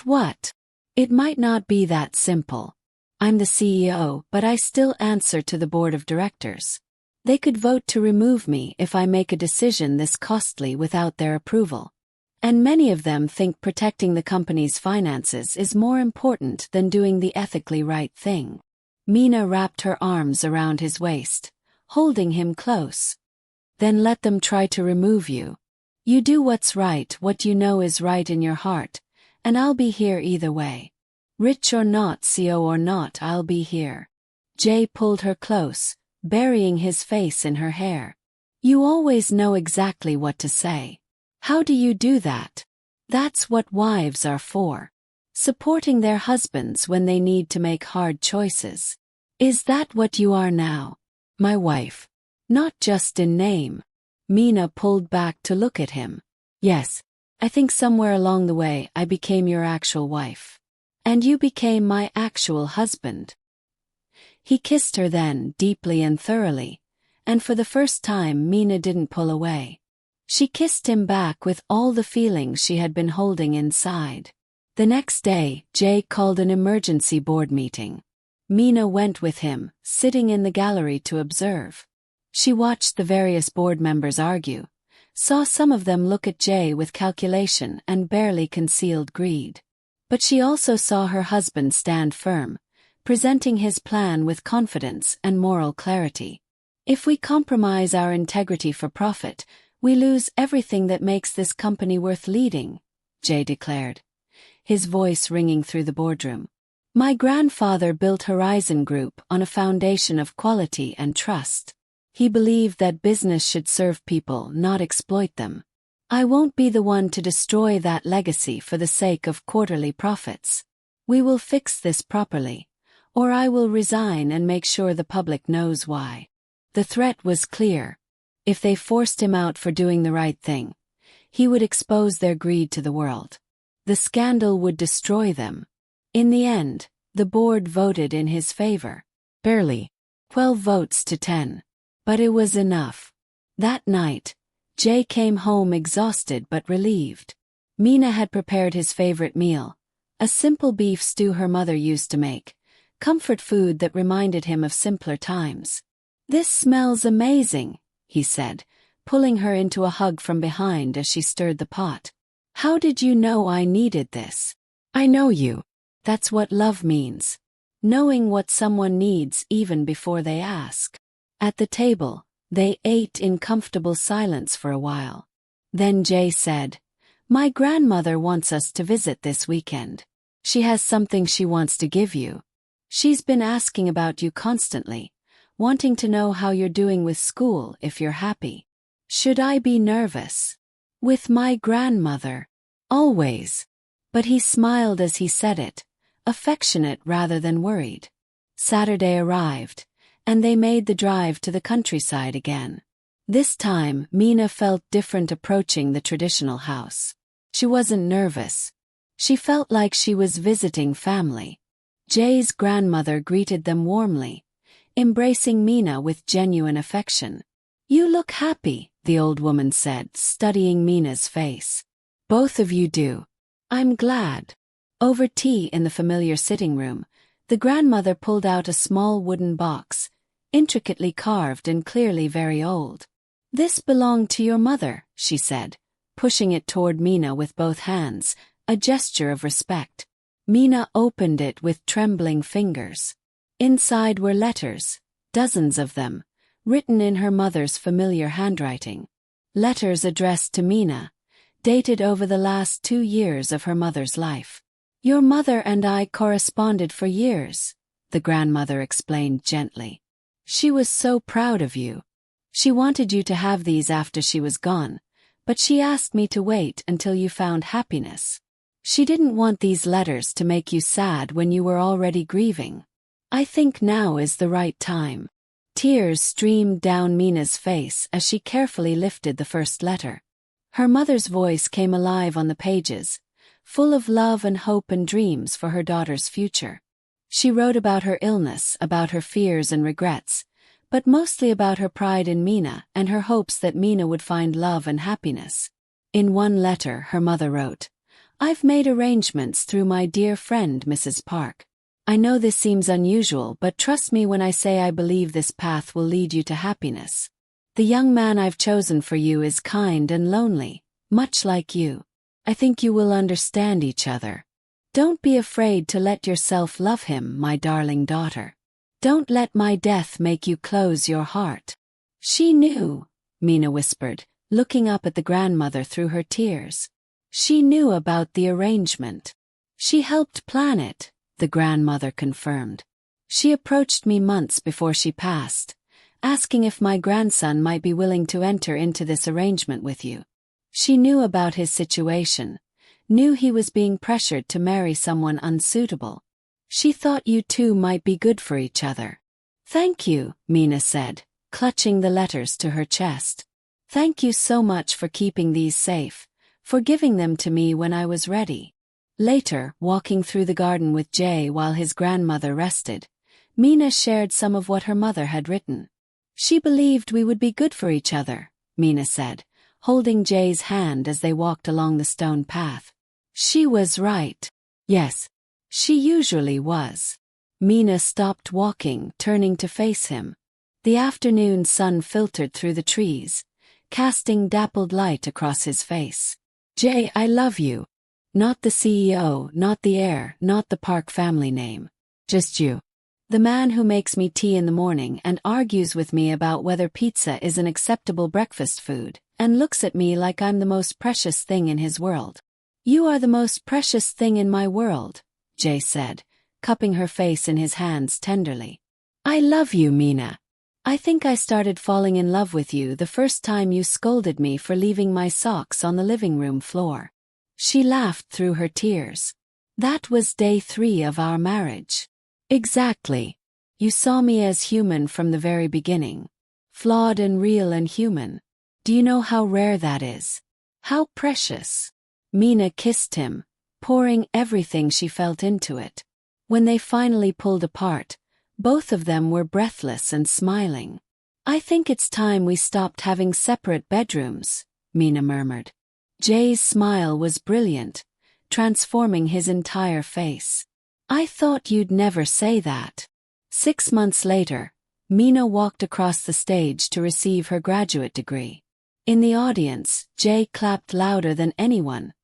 what? "It might not be that simple. I'm the CEO, but I still answer to the board of directors. They could vote to remove me if I make a decision this costly without their approval. And many of them think protecting the company's finances is more important than doing the ethically right thing." Mina wrapped her arms around his waist, holding him close. "Then let them try to remove you. You do what's right, what you know is right in your heart, and I'll be here either way. Rich or not, CEO or not, I'll be here." Jae pulled her close, burying his face in her hair. "You always know exactly what to say. How do you do that? That's what wives are for. Supporting their husbands when they need to make hard choices. Is that what you are now?" "My wife. Not just in name." Mina pulled back to look at him. "Yes, I think somewhere along the way I became your actual wife. And you became my actual husband." He kissed her then, deeply and thoroughly, and for the first time Mina didn't pull away. She kissed him back with all the feelings she had been holding inside. The next day, Jae called an emergency board meeting. Mina went with him, sitting in the gallery to observe. She watched the various board members argue, saw some of them look at Jae with calculation and barely concealed greed. But she also saw her husband stand firm, presenting his plan with confidence and moral clarity. "If we compromise our integrity for profit, we lose everything that makes this company worth leading," Jae declared, his voice ringing through the boardroom. "My grandfather built Horizon Group on a foundation of quality and trust. He believed that business should serve people, not exploit them. I won't be the one to destroy that legacy for the sake of quarterly profits. We will fix this properly, or I will resign and make sure the public knows why." The threat was clear. If they forced him out for doing the right thing, he would expose their greed to the world. The scandal would destroy them. In the end, the board voted in his favor. Barely. 12 votes to 10. But it was enough. That night, Jae came home exhausted but relieved. Mina had prepared his favorite meal, a simple beef stew her mother used to make, comfort food that reminded him of simpler times. "This smells amazing," he said, pulling her into a hug from behind as she stirred the pot. "How did you know I needed this?" "I know you. That's what love means. Knowing what someone needs even before they ask." At the table, They ate in comfortable silence for a while. Then Jae said, "My grandmother wants us to visit this weekend. She has something she wants to give you. She's been asking about you constantly, wanting to know how you're doing with school, if you're happy." Should I be nervous? With my grandmother? Always. But he smiled as he said it, affectionate rather than worried. Saturday arrived, and they made the drive to the countryside again. This time, Mina felt different approaching the traditional house. She wasn't nervous. She felt like she was visiting family. Jae's grandmother greeted them warmly, embracing Mina with genuine affection. "You look happy," the old woman said, studying Mina's face. "Both of you do. I'm glad." Over tea in the familiar sitting room, the grandmother pulled out a small wooden box, intricately carved and clearly very old. "This belonged to your mother," she said, pushing it toward Mina with both hands, a gesture of respect. Mina opened it with trembling fingers. Inside were letters, dozens of them, written in her mother's familiar handwriting. Letters addressed to Mina, dated over the last 2 years of her mother's life. "Your mother and I corresponded for years," the grandmother explained gently. "She was so proud of you. She wanted you to have these after she was gone, but she asked me to wait until you found happiness. She didn't want these letters to make you sad when you were already grieving. I think now is the right time." Tears streamed down Mina's face as she carefully lifted the first letter. Her mother's voice came alive on the pages, full of love and hope and dreams for her daughter's future. She wrote about her illness, about her fears and regrets, but mostly about her pride in Mina and her hopes that Mina would find love and happiness. In one letter, her mother wrote, "I've made arrangements through my dear friend Mrs. Park. I know this seems unusual, but trust me when I say I believe this path will lead you to happiness. The young man I've chosen for you is kind and lonely, much like you. I think you will understand each other. Don't be afraid to let yourself love him, my darling daughter. Don't let my death make you close your heart." "She knew," Mina whispered, looking up at the grandmother through her tears. "She knew about the arrangement. She helped plan it," the grandmother confirmed. "She approached me months before she passed, asking if my grandson might be willing to enter into this arrangement with you. She knew about his situation, knew he was being pressured to marry someone unsuitable. She thought you two might be good for each other." "Thank you," Mina said, clutching the letters to her chest. "Thank you so much for keeping these safe, for giving them to me when I was ready." Later, walking through the garden with Jae while his grandmother rested, Mina shared some of what her mother had written. "She believed we would be good for each other," Mina said, holding Jae's hand as they walked along the stone path. "She was right." "Yes, she usually was." Mina stopped walking, turning to face him. The afternoon sun filtered through the trees, casting dappled light across his face. "Jae, I love you. Not the CEO, not the heir, not the Park family name. Just you. The man who makes me tea in the morning and argues with me about whether pizza is an acceptable breakfast food, and looks at me like I'm the most precious thing in his world." "You are the most precious thing in my world," Jae said, cupping her face in his hands tenderly. "I love you, Mina. I think I started falling in love with you the first time you scolded me for leaving my socks on the living room floor." She laughed through her tears. "That was day 3 of our marriage." "Exactly. You saw me as human from the very beginning. Flawed and real and human. Do you know how rare that is? How precious?" Mina kissed him, pouring everything she felt into it. When they finally pulled apart, both of them were breathless and smiling. "I think it's time we stopped having separate bedrooms," Mina murmured. Jae's smile was brilliant, transforming his entire face. "I thought you'd never say that." 6 months later, Mina walked across the stage to receive her graduate degree. In the audience, Jae clapped louder than anyone,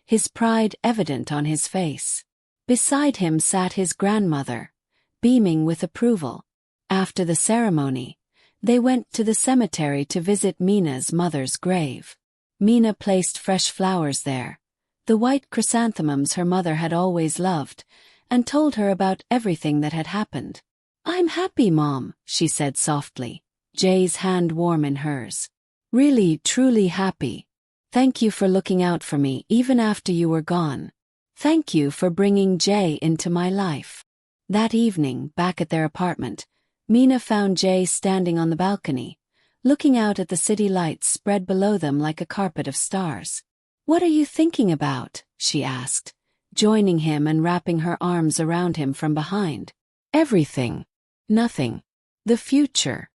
his pride evident on his face. Beside him sat his grandmother, beaming with approval. After the ceremony, They went to the cemetery to visit Mina's mother's grave. Mina placed fresh flowers there, the white chrysanthemums her mother had always loved, and told her about everything that had happened. "I'm happy, Mom," she said softly, Jae's hand warm in hers. "Really, truly happy. Thank you for looking out for me even after you were gone. Thank you for bringing Jae into my life." That evening, back at their apartment, Mina found Jae standing on the balcony, looking out at the city lights spread below them like a carpet of stars. "What are you thinking about?" she asked, joining him and wrapping her arms around him from behind. "Everything. Nothing. The future."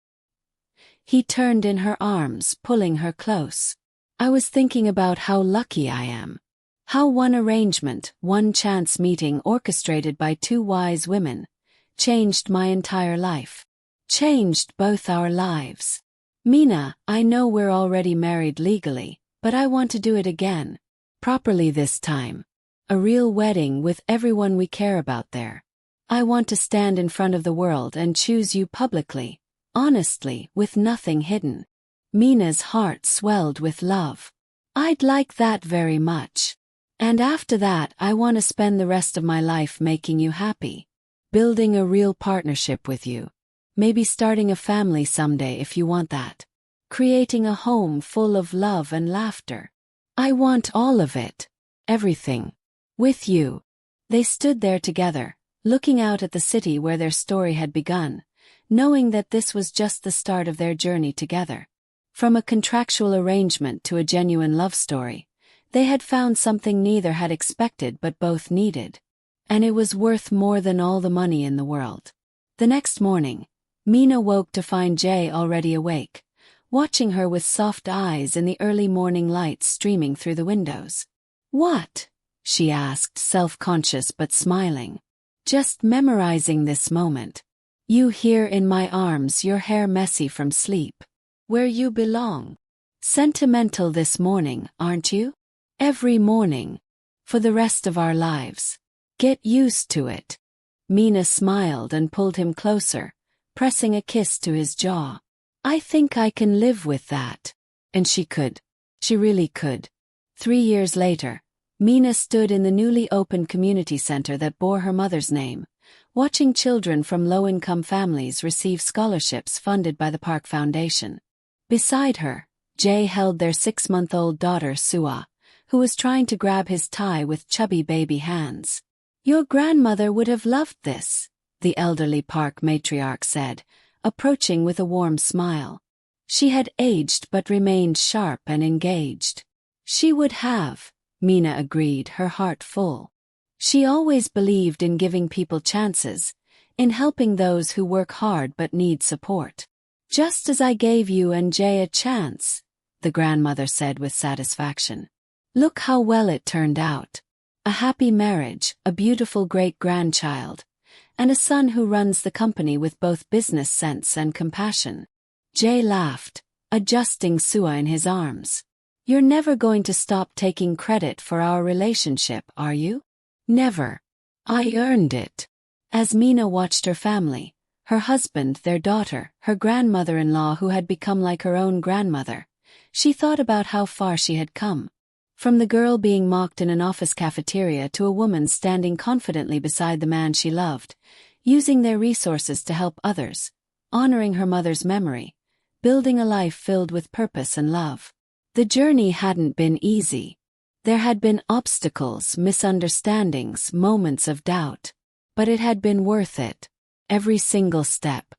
He turned in her arms, pulling her close. "I was thinking about how lucky I am. How one arrangement, one chance meeting orchestrated by two wise women, changed my entire life. Changed both our lives. Mina, I know we're already married legally, but I want to do it again. Properly this time. A real wedding with everyone we care about there. I want to stand in front of the world and choose you publicly, honestly, with nothing hidden." Mina's heart swelled with love. "I'd like that very much. And after that, I want to spend the rest of my life making you happy. Building a real partnership with you. Maybe starting a family someday if you want that. Creating a home full of love and laughter. I want all of it. Everything. With you." They stood there together, looking out at the city where their story had begun, knowing that this was just the start of their journey together. From a contractual arrangement to a genuine love story, they had found something neither had expected but both needed. And it was worth more than all the money in the world. The next morning, Mina woke to find Jae already awake, watching her with soft eyes in the early morning light streaming through the windows. "What?" she asked, self-conscious but smiling. "Just memorizing this moment. You here in my arms, your hair messy from sleep. Where you belong. Sentimental this morning, aren't you? Every morning. For the rest of our lives. Get used to it." Mina smiled and pulled him closer, pressing a kiss to his jaw. "I think I can live with that." And she could. She really could. 3 years later, Mina stood in the newly opened community center that bore her mother's name, watching children from low-income families receive scholarships funded by the Park Foundation. Beside her, Jae held their 6-month-old daughter Sua, who was trying to grab his tie with chubby baby hands. "Your grandmother would have loved this," the elderly Park matriarch said, approaching with a warm smile. She had aged but remained sharp and engaged. "She would have," Mina agreed, her heart full. She always believed in giving people chances, in helping those who work hard but need support. "Just as I gave you and Jae a chance," the grandmother said with satisfaction. "Look how well it turned out. A happy marriage, a beautiful great-grandchild, and a son who runs the company with both business sense and compassion." Jae laughed, adjusting Sua in his arms. "You're never going to stop taking credit for our relationship, are you?" "Never. I earned it." As Mina watched her family, her husband, their daughter, her grandmother-in-law who had become like her own grandmother, she thought about how far she had come. From the girl being mocked in an office cafeteria to a woman standing confidently beside the man she loved, using their resources to help others, honoring her mother's memory, building a life filled with purpose and love. The journey hadn't been easy. There had been obstacles, misunderstandings, moments of doubt. But it had been worth it. Every single step.